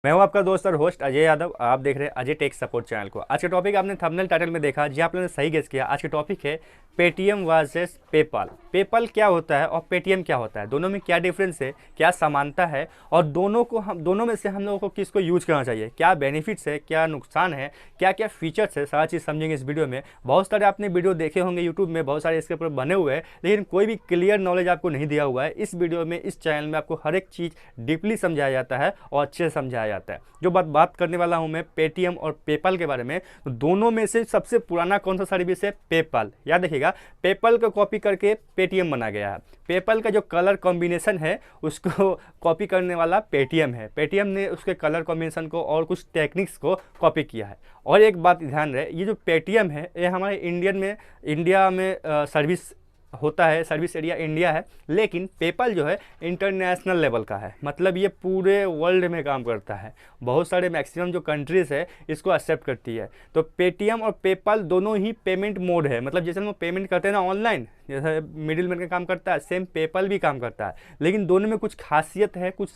मैं हूं आपका दोस्त और होस्ट अजय यादव। आप देख रहे हैं अजय टेक सपोर्ट चैनल को। आज का टॉपिक आपने थंबनेल टाइटल में देखा, जी आप लोगों ने सही गेस किया। आज का टॉपिक है पेटीएम वर्सेस पेपाल। पेपाल क्या होता है और पेटीएम क्या होता है, दोनों में क्या डिफरेंस है, क्या समानता है और दोनों में से हम लोगों को किसको यूज करना चाहिए, क्या बेनिफिट्स है, क्या नुकसान है, क्या क्या फीचर्स है, सारा चीज़ समझेंगे इस वीडियो में। बहुत सारे आपने वीडियो देखे होंगे यूट्यूब में, बहुत सारे इसके ऊपर बने हुए हैं, लेकिन कोई भी क्लियर नॉलेज आपको नहीं दिया हुआ है। इस वीडियो में, इस चैनल में आपको हर एक चीज़ डीपली समझाया जाता है और अच्छे से समझाया जाता है। जो बात करने वाला हूं मैं पेटीएम और पेपाल के बारे में, तो दोनों में से सबसे पुराना कौन सा सर्विस है? पेपाल। याद रखिएगा, पेपाल को कॉपी करके पेटीएम बना गया है। पेपाल का जो कलर कॉम्बिनेशन है उसको कॉपी करने वाला पेटीएम है। पेटीएम ने उसके कलर कॉम्बिनेशन को और कुछ टेक्निक्स को कॉपी किया है। और एक बात ध्यान रहे, ये जो पेटीएम है ये हमारे इंडिया में सर्विस होता है, सर्विस एरिया इंडिया है, लेकिन पेपाल जो है इंटरनेशनल लेवल का है। मतलब ये पूरे वर्ल्ड में काम करता है। बहुत सारे मैक्सिमम जो कंट्रीज़ है इसको एक्सेप्ट करती है। तो पेटीएम और पेपाल दोनों ही पेमेंट मोड है। मतलब जैसे हम पेमेंट करते हैं ना ऑनलाइन, जैसे मिडिल मैन का काम करता है, सेम पेपाल भी काम करता है। लेकिन दोनों में कुछ खासियत है, कुछ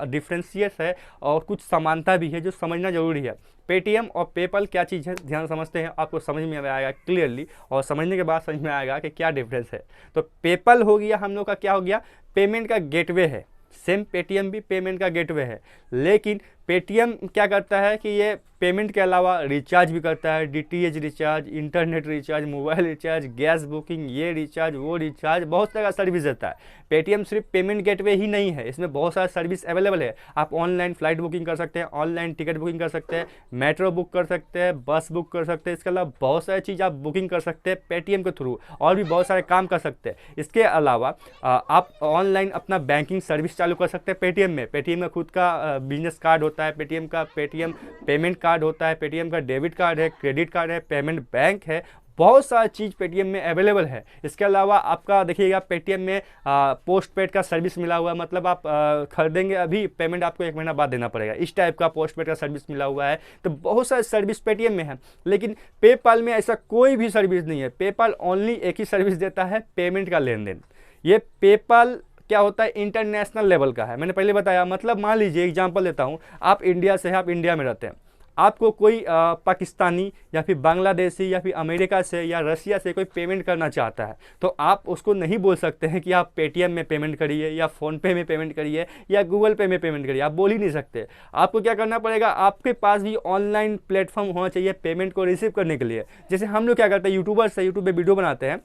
डिफ्रेंशियस है और कुछ समानता भी है जो समझना जरूरी है। पेटीएम और पेपाल क्या चीज़ है, ध्यान समझते हैं, आपको समझ में आएगा क्लियरली। और समझने के बाद समझ में आएगा कि क्या डिफरेंस है। तो पेपाल हो गया हम लोग का, क्या हो गया, पेमेंट का गेटवे है। सेम पेटीएम भी पेमेंट का गेटवे है, लेकिन पेटीएम क्या करता है कि ये पेमेंट के अलावा रिचार्ज भी करता है। DTH recharge, internet recharge, mobile recharge, gas booking, ये रिचार्ज, वो रिचार्ज, बहुत तरह का सर्विस देता है। पेटीएम सिर्फ पेमेंट गेटवे ही नहीं है, इसमें बहुत सारा सर्विस अवेलेबल है। आप ऑनलाइन फ्लाइट बुकिंग कर सकते हैं, ऑनलाइन टिकट बुकिंग कर सकते हैं, मेट्रो बुक कर सकते हैं, बस बुक कर सकते हैं। इसके अलावा बहुत सारी चीज़ आप बुकिंग कर सकते हैं पेटीएम के थ्रू, और भी बहुत सारे काम कर सकते हैं। इसके अलावा आप ऑनलाइन अपना बैंकिंग सर्विस चालू कर सकते हैं पेटीएम में। पेटीएम में खुद का बिजनेस कार्ड होता है, पेटीएम का पेटीएम पेमेंट कार्ड होता है, पेटीएम का डेबिट कार्ड है, क्रेडिट कार्ड है, पेमेंट बैंक है, बहुत सारा चीज़ पेटीएम में अवेलेबल है। इसके अलावा आपका देखिएगा पेटीएम में पोस्ट पेड का सर्विस मिला हुआ है। मतलब आप खरीदेंगे अभी, पेमेंट आपको 1 महीना बाद देना पड़ेगा, इस टाइप का पोस्ट पेड का सर्विस मिला हुआ है। तो बहुत सारे सर्विस पेटीएम में है, लेकिन पेपाल में ऐसा कोई भी सर्विस नहीं है। पेपाल ओनली एक ही सर्विस देता है, पेमेंट का लेन देन। ये पेपाल क्या होता है, इंटरनेशनल लेवल का है। मैंने पहले बताया, मतलब मान लीजिए एग्जांपल देता हूँ, आप इंडिया से हैं, आप इंडिया में रहते हैं, आपको कोई पाकिस्तानी या फिर बांग्लादेशी या फिर अमेरिका से या रसिया से कोई पेमेंट करना चाहता है, तो आप उसको नहीं बोल सकते हैं कि आप पेटीएम में पेमेंट करिए या फ़ोनपे में पेमेंट करिए या गूगल पे में पेमेंट करिए, आप बोल ही नहीं सकते। आपको क्या करना पड़ेगा, आपके पास भी ऑनलाइन प्लेटफॉर्म होना चाहिए पेमेंट को रिसीव करने के लिए। जैसे हम लोग क्या करते हैं, यूट्यूबर्स से यूट्यूब पर वीडियो बनाते हैं,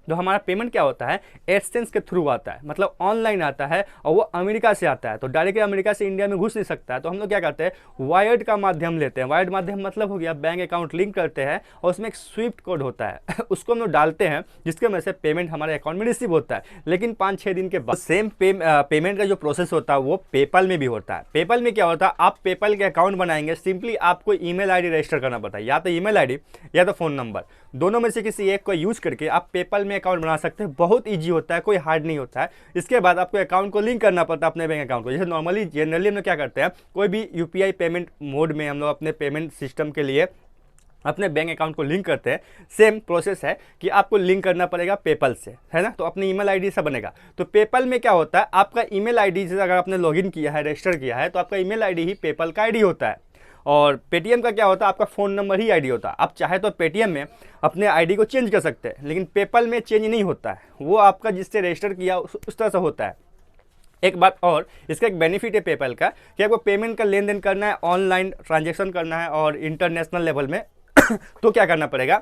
तो हमारा पेमेंट क्या होता है, एडसेंस के थ्रू आता है, मतलब ऑनलाइन आता है, और वो अमेरिका से आता है, तो डायरेक्टली अमेरिका से इंडिया में घुस नहीं सकता है। तो हम लोग क्या करते हैं, वायर्ड का माध्यम लेते हैं। वायर्ड माध्यम मतलब हो गया, बैंक अकाउंट लिंक करते हैं और उसमें एक स्विफ्ट कोड होता है उसको हम लोग डालते हैं, जिसके वजह से पेमेंट हमारे अकाउंट में रिसीव होता है। लेकिन 5-6 दिन के बाद सेम पेमेंट का जो प्रोसेस होता है वो पेपाल में भी होता है। पेपाल में क्या होता है, आप पेपाल के अकाउंट बनाएंगे, सिंपली आपको ईमेल आईडी रजिस्टर करना पड़ता है, या तो ईमेल आईडी या तो फ़ोन नंबर, दोनों में से किसी एक को यूज करके आप पेपाल में अकाउंट बना सकते हैं। बहुत इजी होता है, कोई हार्ड नहीं होता है। इसके बाद आपको अकाउंट को लिंक करना पड़ता है अपने बैंक अकाउंट को। जैसे नॉर्मली जनरली हम लोग क्या करते हैं, कोई भी यूपीआई पेमेंट मोड में हम लोग अपने पेमेंट सिस्टम के लिए अपने बैंक अकाउंट को लिंक करते हैं। सेम प्रोसेस है कि आपको लिंक करना पड़ेगा पेपाल से, है ना। तो अपनी ईमेल आईडी से बनेगा। तो पेपाल में क्या होता है, आपका ईमेल आईडी से अगर आपने लॉगिन किया है, रजिस्टर किया है, तो आपका ईमेल आईडी ही पेपाल का आईडी होता है। और पेटीएम का क्या होता है, आपका फ़ोन नंबर ही आईडी होता है। आप चाहे तो पेटीएम में अपने आईडी को चेंज कर सकते हैं, लेकिन पेपाल में चेंज नहीं होता है, वो आपका जिससे रजिस्टर किया उस तरह से होता है। एक बात और, इसका एक बेनिफिट है पेपाल का कि आपको पेमेंट का लेन देन करना है, ऑनलाइन ट्रांजेक्शन करना है और इंटरनेशनल लेवल में तो क्या करना पड़ेगा,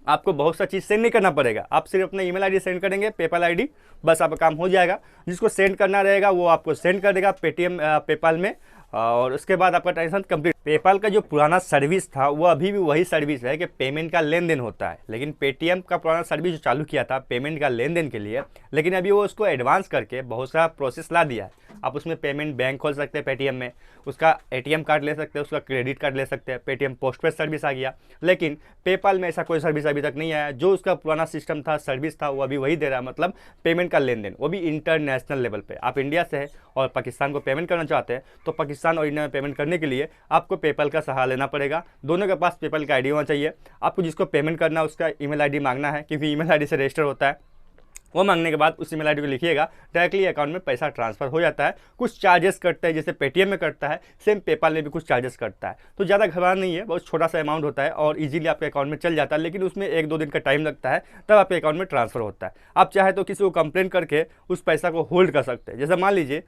आपको बहुत सा चीज़ सेंड नहीं करना पड़ेगा। आप सिर्फ अपना ईमेल आईडी सेंड करेंगे, पेपाल आईडी, बस आपका काम हो जाएगा। जिसको सेंड करना रहेगा वो आपको सेंड कर देगा पेटीएम पेपाल में, और उसके बाद आपका ट्रांजेक्शन कंप्लीट। पेपाल का जो पुराना सर्विस था वो अभी भी वही सर्विस है कि पेमेंट का लेन देन होता है, लेकिन पेटीएम का पुराना सर्विस जो चालू किया था पेमेंट का लेन देन के लिए, लेकिन अभी वो उसको एडवांस करके बहुत सारा प्रोसेस ला दिया है। आप उसमें पेमेंट बैंक खोल सकते हैं पेटीएम में, उसका एटीएम कार्ड ले सकते हैं, उसका क्रेडिट कार्ड ले सकते हैं, पेटीएम पोस्टपेड सर्विस आ गया। लेकिन पेपाल में ऐसा कोई सर्विस अभी तक नहीं आया। जो उसका पुराना सिस्टम था, सर्विस था, वो अभी वही दे रहा है, मतलब पेमेंट का लेन देन, वो भी इंटरनेशनल लेवल पे। आप इंडिया से है और पाकिस्तान को पेमेंट करना चाहते हैं, तो पाकिस्तान और इंडिया में पेमेंट करने के लिए आपको पेपाल का सहारा लेना पड़ेगा। दोनों के पास पेपाल का आईडी होना चाहिए। आपको जिसको पेमेंट करना है उसका ईमेल आईडी मांगना है, क्योंकि ईमेल आईडी से रजिस्टर होता है। वो मांगने के बाद उस ईमेल आईडी को लिखिएगा, डायरेक्टली अकाउंट में पैसा ट्रांसफर हो जाता है। कुछ चार्जेस कटते हैं, जैसे पेटीएम में कटता है, सेम पेपाल में भी कुछ चार्जेस कटता है। तो ज़्यादा घबराना नहीं है, बहुत छोटा सा अमाउंट होता है और इजीली आपके अकाउंट में चल जाता है, लेकिन उसमें 1-2 दिन का टाइम लगता है, तब आपके अकाउंट में ट्रांसफर होता है। आप चाहे तो किसी को कंप्लेन करके उस पैसा को होल्ड कर सकते हैं। जैसे मान लीजिए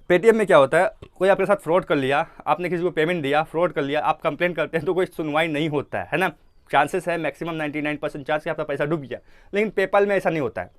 पेटीएम में क्या होता है, कोई आपके साथ फ्रॉड कर लिया, आपने किसी को पेमेंट दिया, फ्रॉड कर लिया, आप कंप्लेन करते हैं तो कोई सुनवाई नहीं होता है ना। चांसेस है मैक्सिमम 99% चांस कि आपका पैसा डूब गया। लेकिन पेपाल में ऐसा नहीं होता है।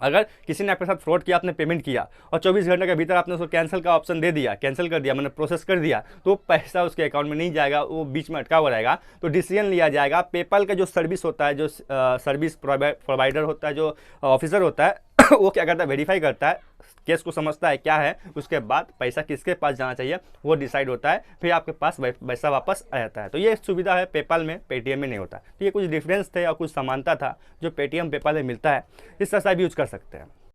अगर किसी ने आपके साथ फ्रॉड किया, आपने पेमेंट किया और 24 घंटे के भीतर आपने उसको कैंसिल का ऑप्शन दे दिया, कैंसिल कर दिया, मैंने प्रोसेस कर दिया, तो पैसा उसके अकाउंट में नहीं जाएगा, वो बीच में अटका हुआ रहेगा। तो डिसीजन लिया जाएगा। पेपाल का जो सर्विस होता है, जो सर्विस प्रोवाइडर होता है, जो ऑफिसर होता है वो क्या करता है, वेरीफाई करता है, केस को समझता है क्या है, उसके बाद पैसा किसके पास जाना चाहिए वो डिसाइड होता है, फिर आपके पास पैसा वापस आ जाता है। तो ये सुविधा है पेपाल में, पेटीएम में नहीं होता। तो ये कुछ डिफरेंस थे और कुछ समानता था जो पेटीएम पेपाल में मिलता है। इस तरह से आप यूज कर सकते हैं।